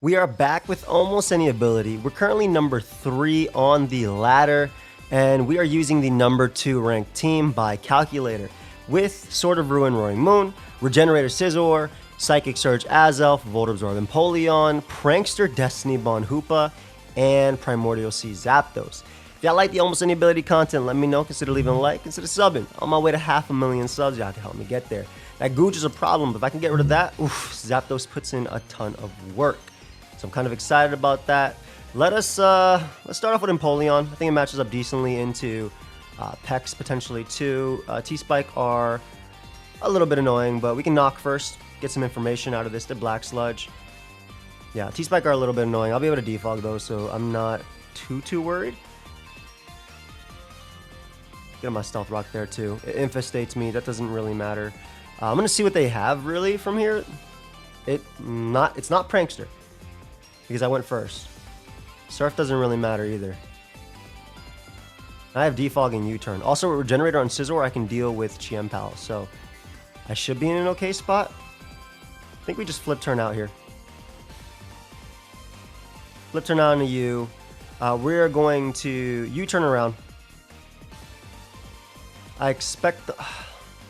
We are back with almost any ability. We're currently number 3 on the ladder, and we are using the number 2 ranked team by calculator with Sword of Ruin Roaring Moon, Regenerator Scizor, Psychic Surge Azelf, Volt Absorb Empoleon, Prankster Destiny Bond Hoopa, and Primordial Sea Zapdos. If y'all like the almost any ability content, let me know. Consider leaving a like, consider subbing. On my way to 500,000 subs, y'all can help me get there. That Gooch is a problem, but if I can get rid of that, oof, Zapdos puts in a ton of work. So I'm kind of excited about that. Let's start off with Empoleon. I think it matches up decently into Pex potentially too. T-Spike are a little bit annoying, but we can knock first, get some information out of this. They're Black Sludge. Yeah, T-Spike are a little bit annoying. I'll be able to defog though, so I'm not too worried. Get my Stealth Rock there too. It infestates me. That doesn't really matter. I'm gonna see what they have really from here. It's not Prankster, because I went first. Surf doesn't really matter either. I have Defog and U-Turn. Also, with Regenerator on Scizor, I can deal with Chiempao, so I should be in an okay spot. I think we just flip turn out here. Flip turn out on a U. We're going to U-Turn around. I expect the...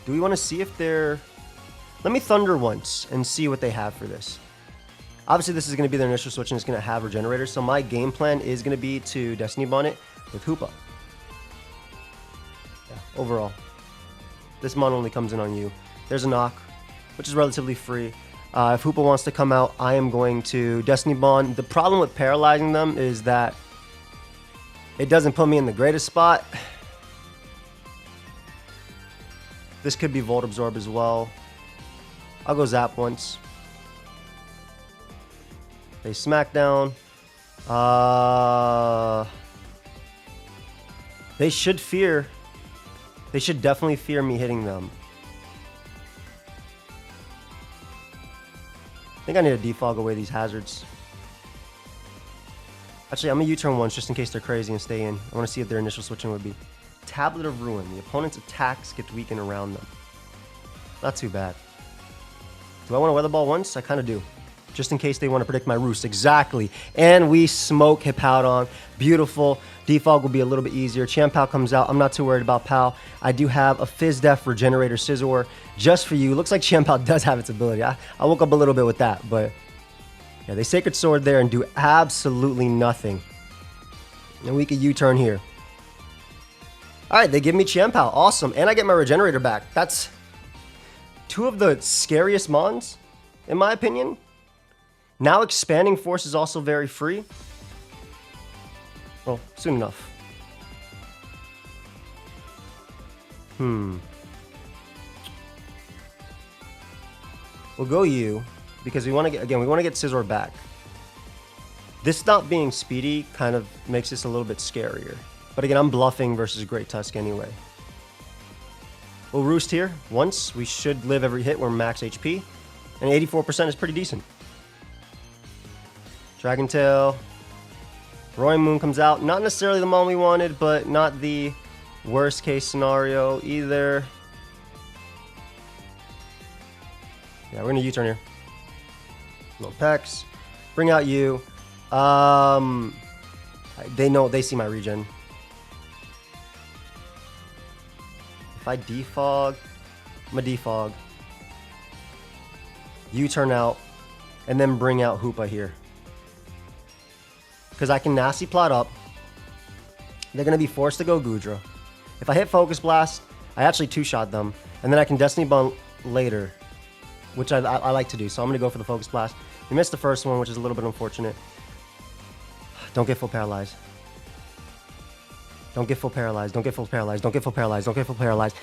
Do we want to see if they're... Let me Thunder once and see what they have for this. Obviously, this is going to be their initial switch and it's going to have Regenerator, so my game plan is going to be to Destiny Bond it with Hoopa. Yeah, overall. This mon only comes in on you. There's a knock, which is relatively free. If Hoopa wants to come out, I am going to Destiny Bond. The problem with paralyzing them is that it doesn't put me in the greatest spot. This could be Volt Absorb as well. I'll go Zap once. They Smackdown. They should fear. They should definitely fear me hitting them. I think I need to defog away these hazards. Actually, I'm going to U-turn once just in case they're crazy and stay in. I want to see if their initial switching would be. Tablet of Ruin. The opponent's attacks get weakened around them. Not too bad. Do I want to Weather Ball once? I kind of do. Just in case they want to predict my roost. Exactly. And we smoke Hippowdon. Beautiful. Defog will be a little bit easier. Chiempao comes out. I'm not too worried about Pal. I do have a Fizz Def Regenerator Scizor just for you. Looks like Chiempao does have its ability. I woke up a little bit with that, but yeah, they Sacred Sword there and do absolutely nothing. And we could U-turn here. Alright, they give me Chiempao. Awesome. And I get my Regenerator back. That's two of the scariest mons, in my opinion. Now Expanding Force is also very free. Well, soon enough. We'll go you, because we want to get, again, we want to get Scizor back. This not being speedy kind of makes this a little bit scarier. But again, I'm bluffing versus Great Tusk anyway. We'll Roost here once. We should live every hit. We're max HP. And 84% is pretty decent. Dragon Tail. Roaring Moon comes out. Not necessarily the mon we wanted, but not the worst case scenario either. Yeah, we're going to U-turn here. No Pex. Bring out you. They see my regen. If I defog, I'm a defog. U-turn out, and then bring out Hoopa here. Because I can Nasty Plot up. They're going to be forced to go Goodra. If I hit Focus Blast, I actually two-shot them. And then I can Destiny Bond later, which I like to do. So I'm going to go for the Focus Blast. We missed the first one, which is a little bit unfortunate. Don't get full paralyzed. Don't get full paralyzed. Don't get full paralyzed. Don't get full paralyzed. Don't get full paralyzed.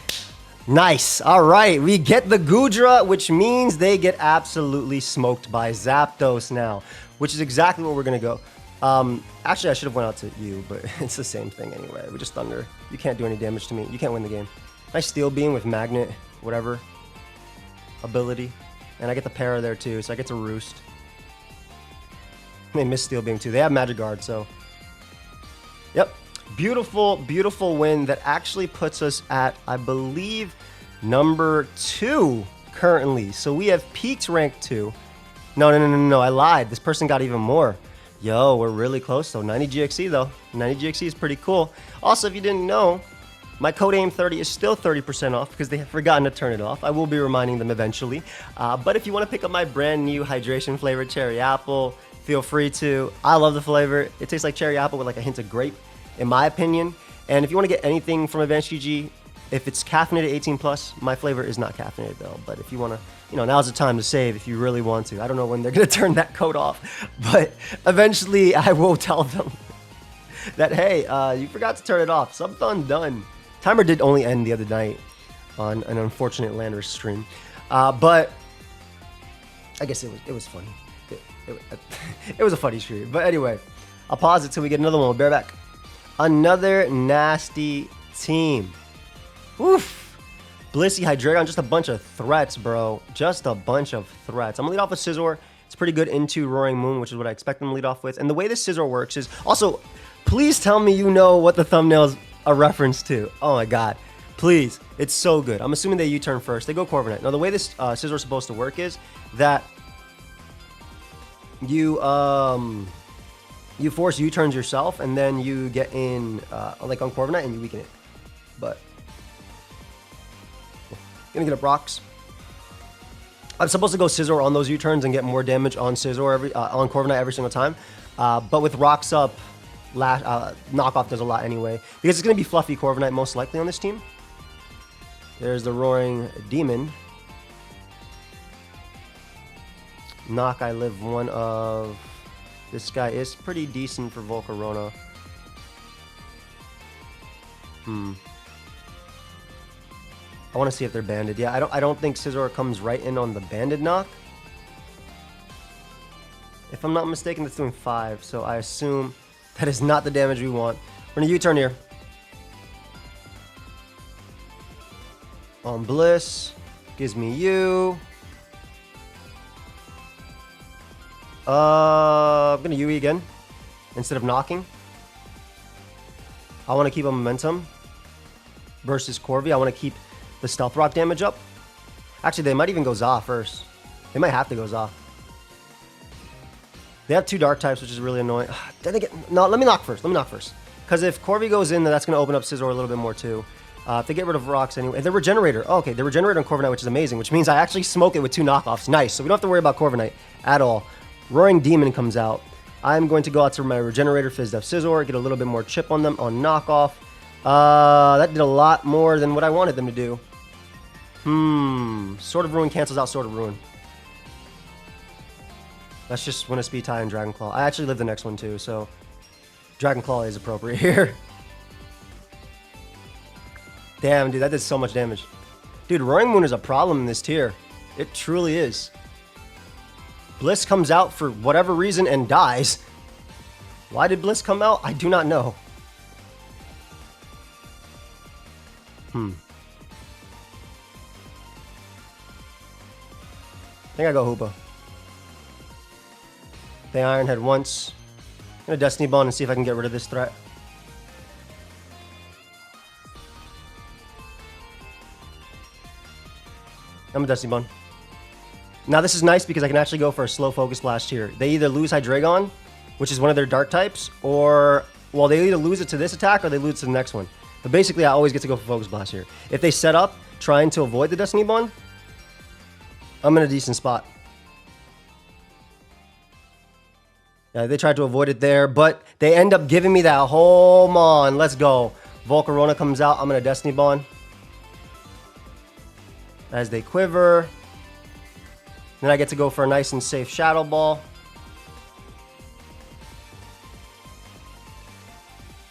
Nice. All right. We get the Goodra, which means they get absolutely smoked by Zapdos now, which is exactly where we're going to go. Actually, I should have went out to you, but it's the same thing anyway. We just Thunder. You can't do any damage to me. You can't win the game. Nice Steel Beam with Magnet, whatever ability. And I get the Para there too, so I get to Roost. They miss Steel Beam too. They have Magic Guard, so... Yep. Beautiful, beautiful win that actually puts us at, I believe, number 2 currently. So we have peaked rank 2. No, I lied. This person got even more. Yo, we're really close though. 90 GXE though. 90 GXE is pretty cool. Also, if you didn't know, my code AIM30 is still 30% off because they have forgotten to turn it off. I will be reminding them eventually. But if you want to pick up my brand new hydration flavored cherry apple, feel free to. I love the flavor. It tastes like cherry apple with like a hint of grape, in my opinion. And if you want to get anything from Advanced GG, if it's caffeinated 18 plus, my flavor is not caffeinated though. But if you want to, now's the time to save if you really want to. I don't know when they're going to turn that code off, but eventually I will tell them that, hey, you forgot to turn it off. Something done. Timer did only end the other night on an unfortunate Landers stream, but I guess it was funny. It was a funny stream. But anyway, I'll pause it till we get another one. We'll be right back. Another nasty team. Oof. Blissey, Hydreigon, just a bunch of threats, bro. Just a bunch of threats. I'm gonna lead off with Scizor. It's pretty good into Roaring Moon, which is what I expect them to lead off with. And the way this Scizor works is also, please tell me you know what the thumbnail's a reference to. Oh my god. Please. It's so good. I'm assuming they U-turn first. They go Corviknight. Now the way this Scizor is supposed to work is that you force U-turns yourself and then you get in like on Corviknight and you weaken it. But gonna get up rocks. I'm supposed to go Scizor on those U-turns and get more damage on Scizor on Corviknight every single time. But with rocks up, knockoff does a lot anyway, because it's going to be fluffy Corviknight most likely on this team. There's the Roaring Demon. Knock, I live one of. This guy is pretty decent for Volcarona. I want to see if they're banded. Yeah, I don't think Scizor comes right in on the banded knock. If I'm not mistaken, that's doing 5, so I assume that is not the damage we want. We're gonna U-turn here. On Bliss. Gives me you. I'm gonna UE again. Instead of knocking. I want to keep a momentum. Versus Corvi. I want to keep the Stealth Rock damage up. Actually, they might even go Za first. They might have to go Za. They have 2 dark types, which is really annoying. Then they get, no, let me knock first. Because if Corvi goes in, then that's going to open up Scizor a little bit more too. If they get rid of rocks anyway. The Regenerator. Oh, okay, the Regenerator on Corviknight, which is amazing, which means I actually smoke it with 2 knockoffs. Nice. So we don't have to worry about Corviknight at all. Roaring Demon comes out. I'm going to go out to my Regenerator Fizdef Scizor, get a little bit more chip on them on knockoff. That did a lot more than what I wanted them to do. Sword of Ruin cancels out Sword of Ruin. Let's just win a speed tie in Dragon Claw. I actually live the next one too, so Dragon Claw is appropriate here. Damn, dude, that did so much damage. Dude, Roaring Moon is a problem in this tier. It truly is. Bliss comes out for whatever reason and dies. Why did Bliss come out? I do not know. I think I go Hoopa. They Iron Head once. I'm gonna Destiny Bond and see if I can get rid of this threat. I'm a Destiny Bond. Now this is nice because I can actually go for a slow Focus Blast here. They either lose Hydreigon, which is one of their dark types, or, well, they either lose it to this attack or they lose it to the next one. But basically, I always get to go for Focus Blast here. If they set up trying to avoid the Destiny Bond, I'm in a decent spot. Yeah, they tried to avoid it there, but they end up giving me that whole Mon. Let's go. Volcarona comes out. I'm in a Destiny Bond. As they quiver. Then I get to go for a nice and safe Shadow Ball.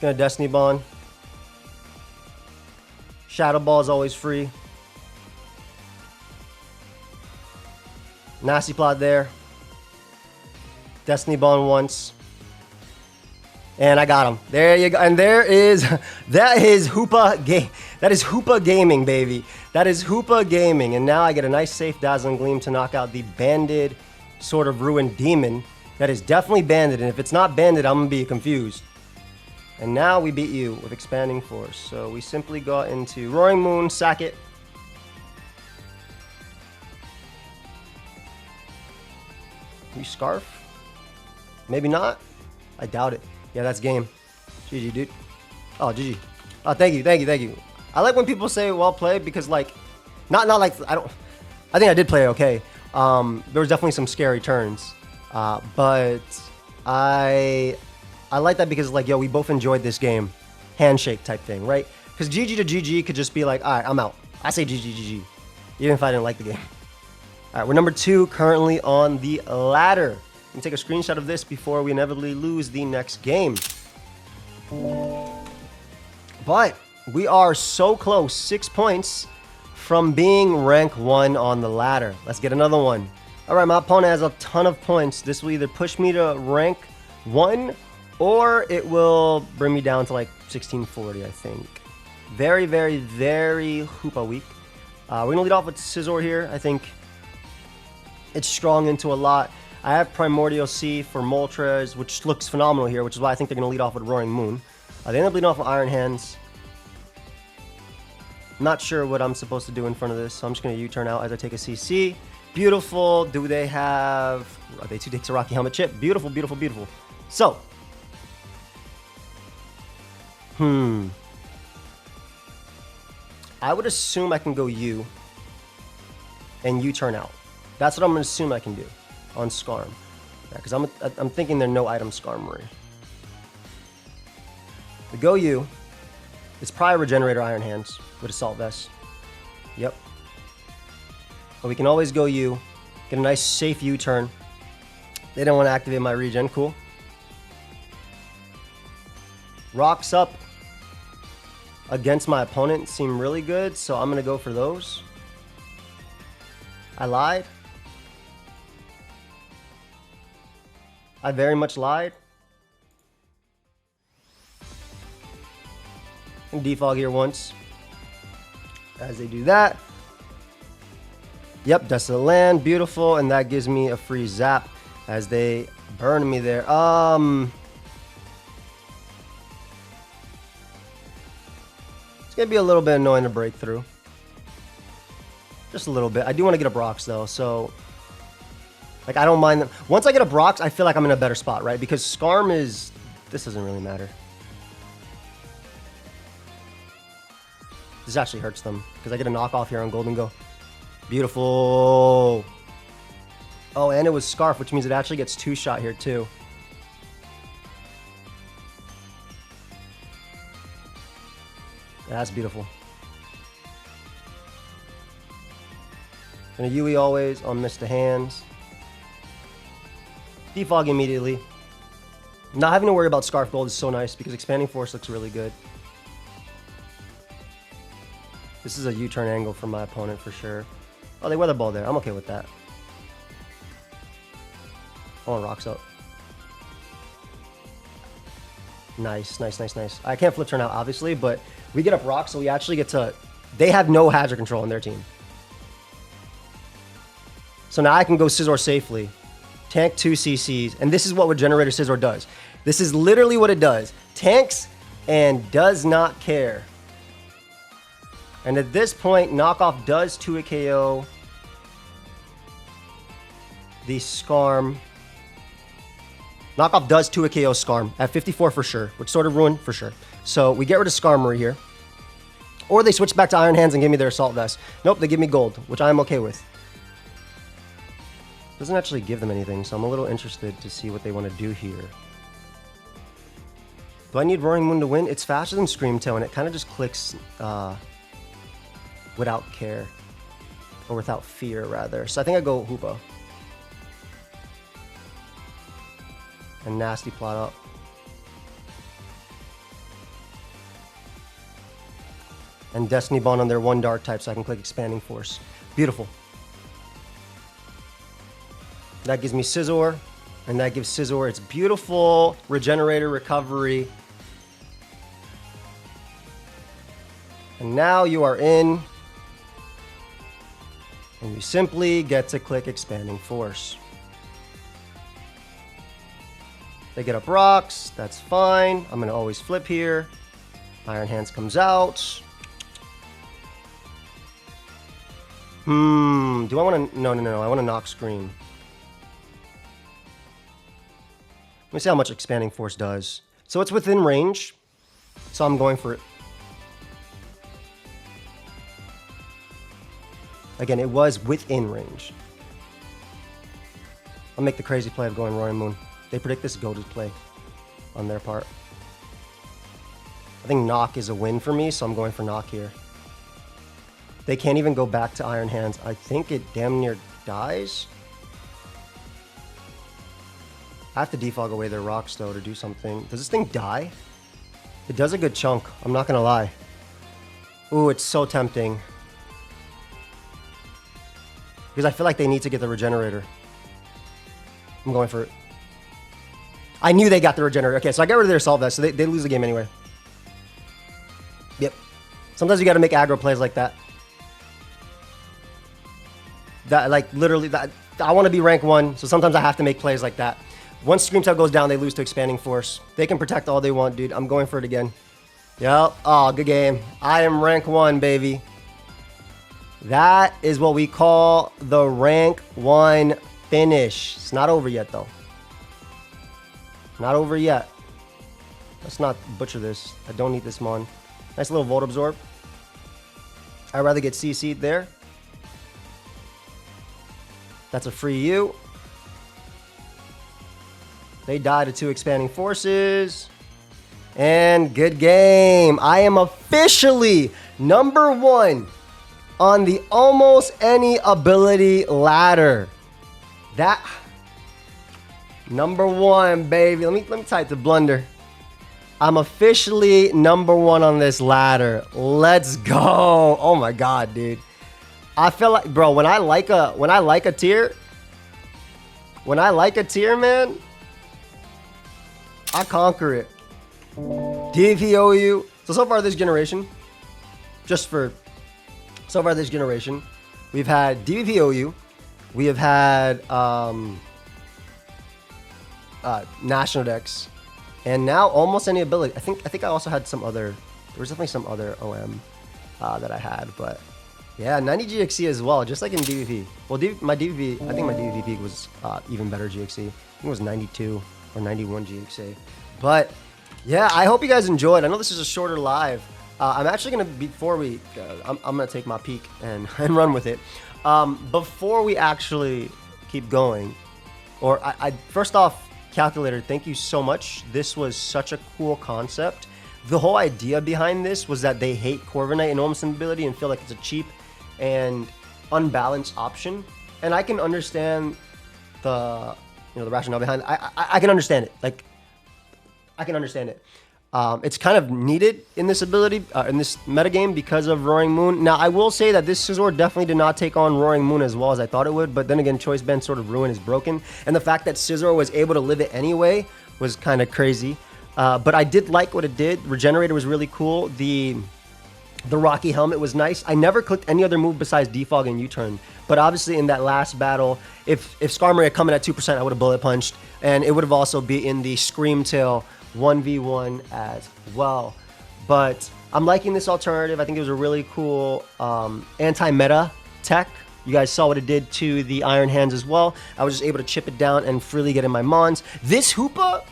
Gonna Destiny Bond. Shadow Ball is always free. Nasty Plot there. Destiny Bond once. And I got him. There you go. And there is, that is Hoopa game. That is Hoopa Gaming, baby. That is Hoopa Gaming. And now I get a nice safe Dazzling Gleam to knock out the banded Sword of Ruin Demon. That is definitely banded. And if it's not banded, I'm going to be confused. And now we beat you with Expanding Force. So we simply go into Roaring Moon, sack it. Can you Scarf? Maybe not. I doubt it. Yeah, that's game. GG, dude. Oh, GG. Oh, thank you, thank you, thank you. I like when people say well played because like, not like I think I did play okay. There was definitely some scary turns, but I like that because like, yo, we both enjoyed this game, handshake type thing, right? Because GG to GG could just be like, all right, I'm out. I say GG, GG, even if I didn't like the game. All right, we're number 2 currently on the ladder. Let me take a screenshot of this before we inevitably lose the next game. But we are so close, 6 points from being rank 1 on the ladder. Let's get another one. All right, my opponent has a ton of points. This will either push me to rank 1 or it will bring me down to like 1640, I think. Very, very, very Hoopa weak. We're going to lead off with Scizor here. I think it's strong into a lot. I have Primordial Sea for Moltres, which looks phenomenal here, which is why I think they're going to lead off with Roaring Moon. They end up leading off with Iron Hands. Not sure what I'm supposed to do in front of this, so I'm just going to U-turn out as I take a CC. Beautiful. Do they have... Are they 2 takes a Rocky Helmet chip? Beautiful, beautiful, beautiful. So. I would assume I can go U and U-turn out. That's what I'm going to assume I can do on Scarm. Because I'm thinking there are no item Skarmory. The go U is probably Regenerator Iron Hands with Assault Vest. Yep. But we can always go U. Get a nice safe U-turn. They don't want to activate my regen. Cool. Rocks up against my opponent seem really good, so I'm going to go for those. I lied. I very much lied. And defog here once. As they do that. Yep, Desolate Land, beautiful, and that gives me a free zap as they burn me there. It's gonna be a little bit annoying to break through. Just a little bit. I do want to get a Brox though, so like I don't mind them. Once I get a Brox, I feel like I'm in a better spot, right? Because Scarm is... This doesn't really matter. This actually hurts them because I get a knockoff here on Golden Go. Beautiful. Oh, and it was Scarf, which means it actually gets 2-shot here too. That's beautiful. Gonna Yui always on Miss the Hands. Defog immediately. Not having to worry about Scarf Gold is so nice because Expanding Force looks really good. This is a U-turn angle for my opponent for sure. Oh, they Weather Ball there. I'm okay with that. Oh, Rocks up. Nice, nice, nice, nice. I can't flip turn out, obviously, but we get up Rock, so we actually get to... They have no hazard control on their team. So now I can go Scizor safely. Tank 2 CCs, and this is what Regenerator Scizor does. This is literally what it does. Tanks and does not care. And at this point, Knockoff does 2 a KO. The Scarm. Knockoff does 2 a KO Scarm at 54 for sure, which sort of ruined for sure. So we get rid of Skarmory here. Or they switch back to Iron Hands and give me their Assault Vest. Nope, they give me Gold, which I'm okay with. Doesn't actually give them anything, so I'm a little interested to see what they want to do here. Do I need Roaring Moon to win? It's faster than Scream Tail, and it kind of just clicks without care. Or without fear, rather. So I think I go Hoopa. And Nasty Plot up. And Destiny Bond on their 1 Dark type, so I can click Expanding Force. Beautiful. That gives me Scizor, and that gives Scizor its beautiful Regenerator Recovery. And now you are in, and you simply get to click Expanding Force. They get up Rocks, that's fine. I'm going to always flip here. Iron Hands comes out. Do I want to... No, I want to knock Scream. me see how much Expanding Force does. So it's within range, so I'm going for it. Again, it was within range. I'll make the crazy play of going Roaring Moon. They predict this goated play on their part. I think knock is a win for me, so I'm going for knock here. They can't even go back to Iron Hands. I think it damn near dies. I have to defog away their rocks, though, to do something. Does this thing die? It does a good chunk. I'm not going to lie. Ooh, it's so tempting. Because I feel like they need to get the Regenerator. I'm going for it. I knew they got the Regenerator. Okay, so I got rid of their Assault Vest, so they lose the game anyway. Yep. Sometimes you got to make aggro plays like that. That, like, literally, that I want to be rank 1, so sometimes I have to make plays like that. Once Scream Tail goes down, they lose to Expanding Force. They can protect all they want, dude. I'm going for it again. Yep. Oh, good game. I am rank 1, baby. That is what we call the rank 1 finish. It's not over yet, though. Not over yet. Let's not butcher this. I don't need this Mon. Nice little Volt Absorb. I'd rather get CC'd there. That's a free U. They die to 2 Expanding Forces. And good game. I am officially number 1 on the almost any ability ladder. That number 1, baby. Let me type the blunder. I'm officially number 1 on this ladder. Let's go. Oh my god, dude. I feel like, bro, when I like a tier, man, I conquer it. DVOU. So far this generation, we've had DVOU, we have had National Dex, and now almost any ability. I think I also had some other, there was definitely some other OM that I had, but yeah, 90 GXC as well, just like in DVP. Well, my DVP, I think my DVP peak was even better GXC. I think it was 92 or 91 GXC. But yeah, I hope you guys enjoyed. I know this is a shorter live. I'm actually gonna, before we, I'm gonna take my peek and run with it. Before we actually keep going, or I first off, Calculator, thank you so much. This was such a cool concept. The whole idea behind this was that they hate Corviknight and Almost Ability and feel like it's a cheap and unbalanced option. And I can understand the rationale behind it. I can understand it. Like, I can understand it. It's kind of needed in this ability, in this metagame because of Roaring Moon. Now, I will say that this Scizor definitely did not take on Roaring Moon as well as I thought it would, but then again, Choice Band sort of ruin is broken. And the fact that Scizor was able to live it anyway was kind of crazy. But I did like what it did. Regenerator was really cool. The Rocky Helmet was nice. I never clicked any other move besides Defog and U-Turn. But obviously in that last battle, if Skarmory had come in at 2%, I would have bullet punched. And it would have also be in the Scream Tail 1v1 as well. But I'm liking this alternative. I think it was a really cool anti-meta tech. You guys saw what it did to the Iron Hands as well. I was just able to chip it down and freely get in my Mons. This Hoopa,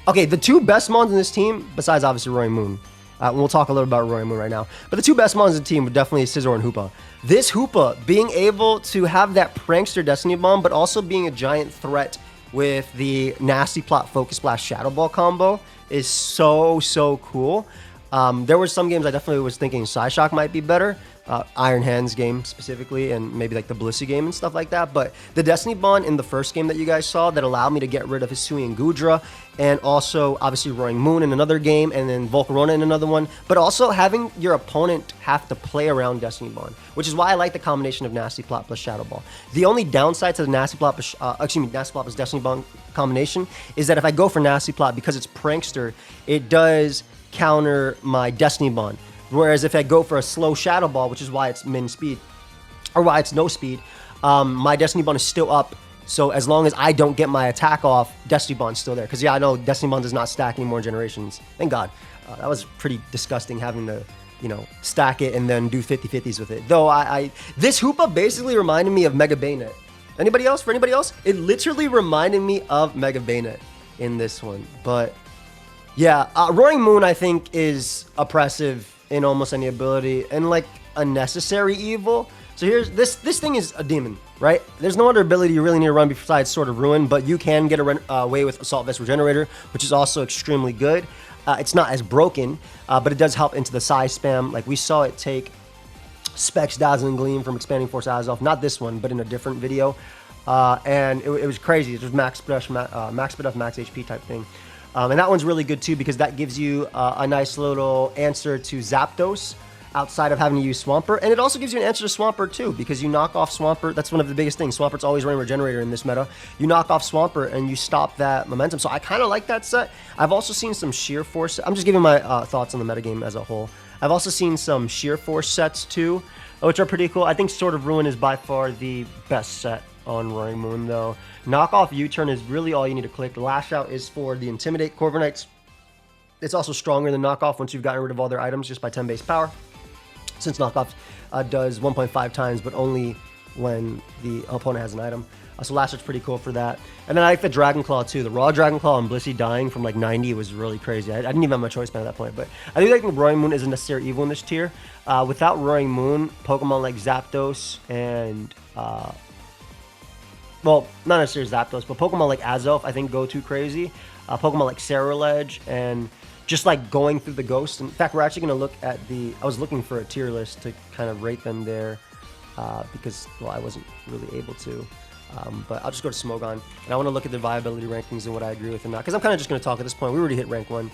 okay, the 2 best Mons in this team, besides obviously Roaring Moon. We'll talk a little about Roaring Moon right now. But the 2 best Mons in the team were definitely Scizor and Hoopa. This Hoopa, being able to have that Prankster Destiny Bomb, but also being a giant threat with the Nasty Plot Focus Blast Shadow Ball combo is so, so cool. There were some games I definitely was thinking Psyshock might be better. Iron Hands game specifically, and maybe like the Blissey game and stuff like that. But the Destiny Bond in the first game that you guys saw that allowed me to get rid of Hisui and Gudra, and also obviously Roaring Moon in another game, and then Volcarona in another one. But also having your opponent have to play around Destiny Bond, which is why I like the combination of Nasty Plot plus Shadow Ball. The only downside to the Nasty Plot plus, Nasty Plot plus Destiny Bond combination is that if I go for Nasty Plot, because it's Prankster, it does counter my Destiny Bond. Whereas if I go for a slow Shadow Ball, which is why it's min speed, or why it's no speed, my Destiny Bond is still up. So as long as I don't get my attack off, Destiny Bond's still there. Because yeah, I know Destiny Bond does not stack any more generations. Thank God. That was pretty disgusting having to, stack it and then do 50-50s with it. Though this Hoopa basically reminded me of Mega Bayonet. Anybody else? For anybody else? It literally reminded me of Mega Bayonet. in this one. But yeah, Roaring Moon I think is oppressive in almost any ability and like a necessary evil. So here's this thing is a demon, right? There's no other ability you really need to run besides Sword of Ruin, but you can get away with Assault Vest Regenerator, which is also extremely good. It's not as broken, but it does help into the size spam. Like we saw it take Specs, Dazzling Gleam from Expanding Force Azelf, not this one, but in a different video. And it was crazy. It was max speed up, max HP type thing. And that one's really good too because that gives you a nice little answer to Zapdos outside of having to use Swampert. And it also gives you an answer to Swampert too because you knock off Swampert. That's one of the biggest things. Swampert's always running Regenerator in this meta. You knock off Swampert and you stop that momentum. So I kind of like that set. I've also seen some Sheer Force. I'm just giving my thoughts on the metagame as a whole. I've also seen some Sheer Force sets too, which are pretty cool. I think Sword of Ruin is by far the best set on Roaring Moon though. Knock off U-turn is really all you need to click. Lash Out is for the Intimidate. Corviknights, it's also stronger than knockoff once you've gotten rid of all their items just by 10 base power. Since knockoff does 1.5 times, but only when the opponent has an item. So Lash Out's pretty cool for that. And then I like the Dragon Claw too. The raw Dragon Claw and Blissey dying from like 90 was really crazy. I didn't even have my choice man at that point, but I do think Roaring Moon is a necessary evil in this tier. Without Roaring Moon, Pokemon like Zapdos and well, not necessarily Zapdos, but Pokemon like Azelf, I think, go too crazy. Pokemon like Cerulege and just like going through the Ghost. In fact, we're actually going to look at I was looking for a tier list to kind of rate them there because, well, I wasn't really able to. But I'll just go to Smogon. And I want to look at the viability rankings and what I agree with and not. Because I'm kind of just going to talk at this point. We already hit rank 1.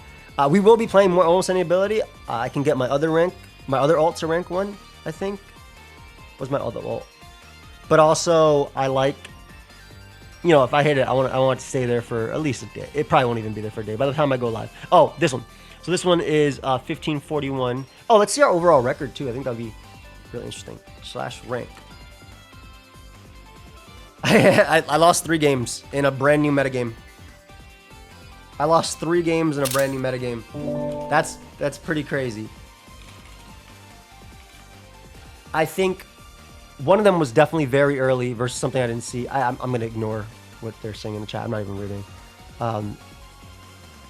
We will be playing more almost any ability. I can get my other ult to rank 1, I think. What's my other ult? But also, I like... You know, if I hit it, I want it to stay there for at least a day. It probably won't even be there for a day by the time I go live. Oh, this one. So this one is 1541. Oh, let's see our overall record too. I think that'd be really interesting. /rank. I lost 3 games in a brand new metagame. I lost 3 games in a brand new metagame. That's pretty crazy. I think one of them was definitely very early versus something I didn't see. I'm going to ignore what they're saying in the chat. I'm not even reading.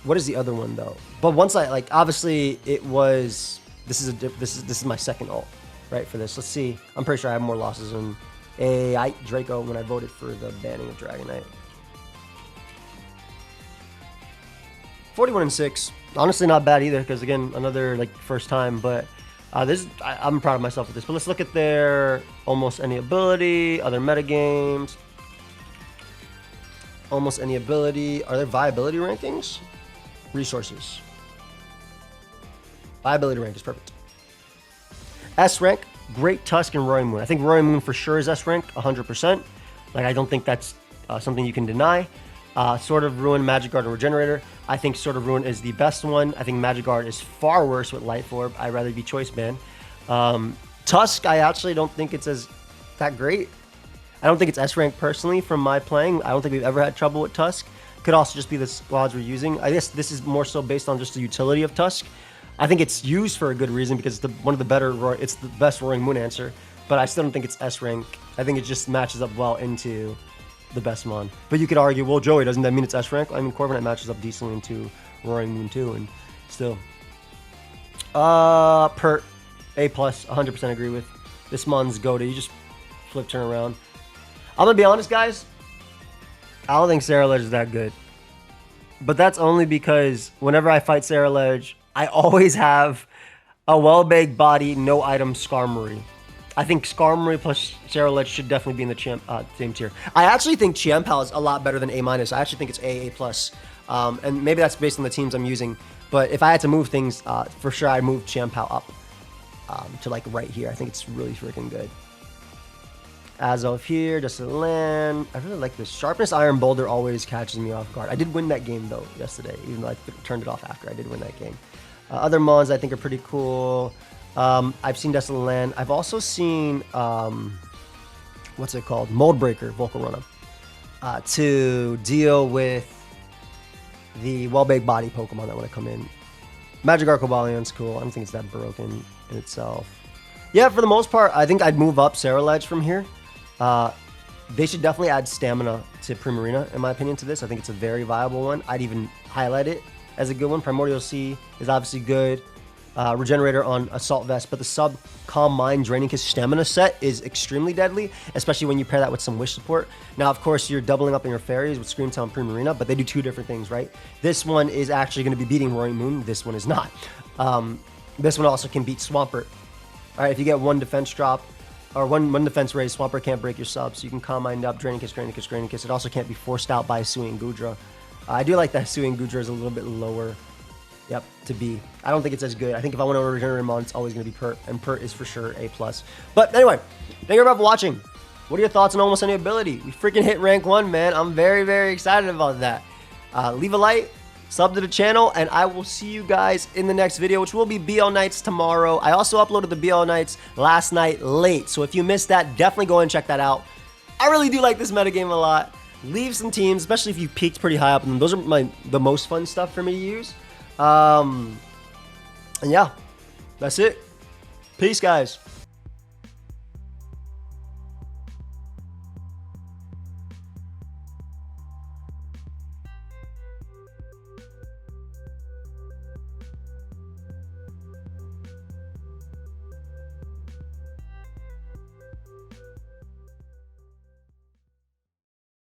What is the other one though? But once I like, obviously it was. This is my second ult, right? For this, let's see. I'm pretty sure I have more losses than Draco when I voted for the banning of Dragonite. 41-6. Honestly, not bad either. Because again, another like first time, but. I'm proud of myself with this, but let's look at their almost any ability, other metagames. Almost any ability. Are there viability rankings? Resources. Viability rank is perfect. S rank, Great Tusk and Roaring Moon. I think Roaring Moon for sure is S rank, 100%. Like I don't think that's something you can deny. Sword of Ruin, Magic Guard, and Regenerator. I think Sword of Ruin is the best one. I think Magic Guard is far worse with Light Orb. I'd rather be Choice Band. Tusk, I actually don't think it's that great. I don't think it's S rank personally from my playing. I don't think we've ever had trouble with Tusk. Could also just be the squads we're using. I guess this is more so based on just the utility of Tusk. I think it's used for a good reason because it's one of the better. It's the best Roaring Moon answer. But I still don't think it's S rank. I think it just matches up well into the best mon. But you could argue, well, Joey, doesn't that mean it's S rank? I mean, Corviknight matches up decently into Roaring Moon too, and still. Per A+, 100% agree with. This mon's go to, you just flip, turn around. I'm gonna be honest, guys. I don't think Cerulege is that good. But that's only because whenever I fight Cerulege, I always have a well-baked body, no item Skarmory. I think Skarmory plus Scarlet should definitely be in the same tier. I actually think Chiampal is a lot better than A-. I actually think it's A+. And maybe that's based on the teams I'm using. But if I had to move things, for sure I'd move Chiampal up to like right here. I think it's really freaking good. As of here, just a land. I really like this. Sharpness Iron Boulder always catches me off guard. I did win that game though yesterday, even though I turned it off after I did win that game. Other mons I think are pretty cool. I've seen Desolate Land. I've also seen, what's it called? Mold Breaker, Volcarona, to deal with the well-baked body Pokemon that want to come in. Magikarp Cobalion's cool. I don't think it's that broken in itself. Yeah, for the most part, I think I'd move up Cerulege from here. They should definitely add stamina to Primarina, in my opinion, to this. I think it's a very viable one. I'd even highlight it as a good one. Primordial Sea is obviously good. Regenerator on Assault Vest, but the sub Calm Mind Draining Kiss stamina set is extremely deadly, especially when you pair that with some wish support. Now, of course, you're doubling up on your fairies with Screamtail and Primarina, but they do two different things, right? This one is actually going to be beating Roaring Moon. This one is not. This one also can beat Swampert. All right, if you get one defense drop, or one defense raise, Swampert can't break your sub, so you can Calm Mind up, Draining Kiss, Draining Kiss, Draining Kiss. It also can't be forced out by Sui and Goodra. I do like that Sui and Goodra is a little bit lower. Yep, to be. I don't think it's as good. I think if I want to regenerate Mon, it's always going to be Pert, and Pert is for sure A+. But anyway, thank you everybody for watching. What are your thoughts on almost any ability? We freaking hit rank 1, man. I'm very, very excited about that. Leave a like, sub to the channel, and I will see you guys in the next video, which will be BL Nights tomorrow. I also uploaded the BL Nights last night late, so if you missed that, definitely go and check that out. I really do like this metagame a lot. Leave some teams, especially if you peaked pretty high up, and those are the most fun stuff for me to use. And yeah, that's it. Peace, guys.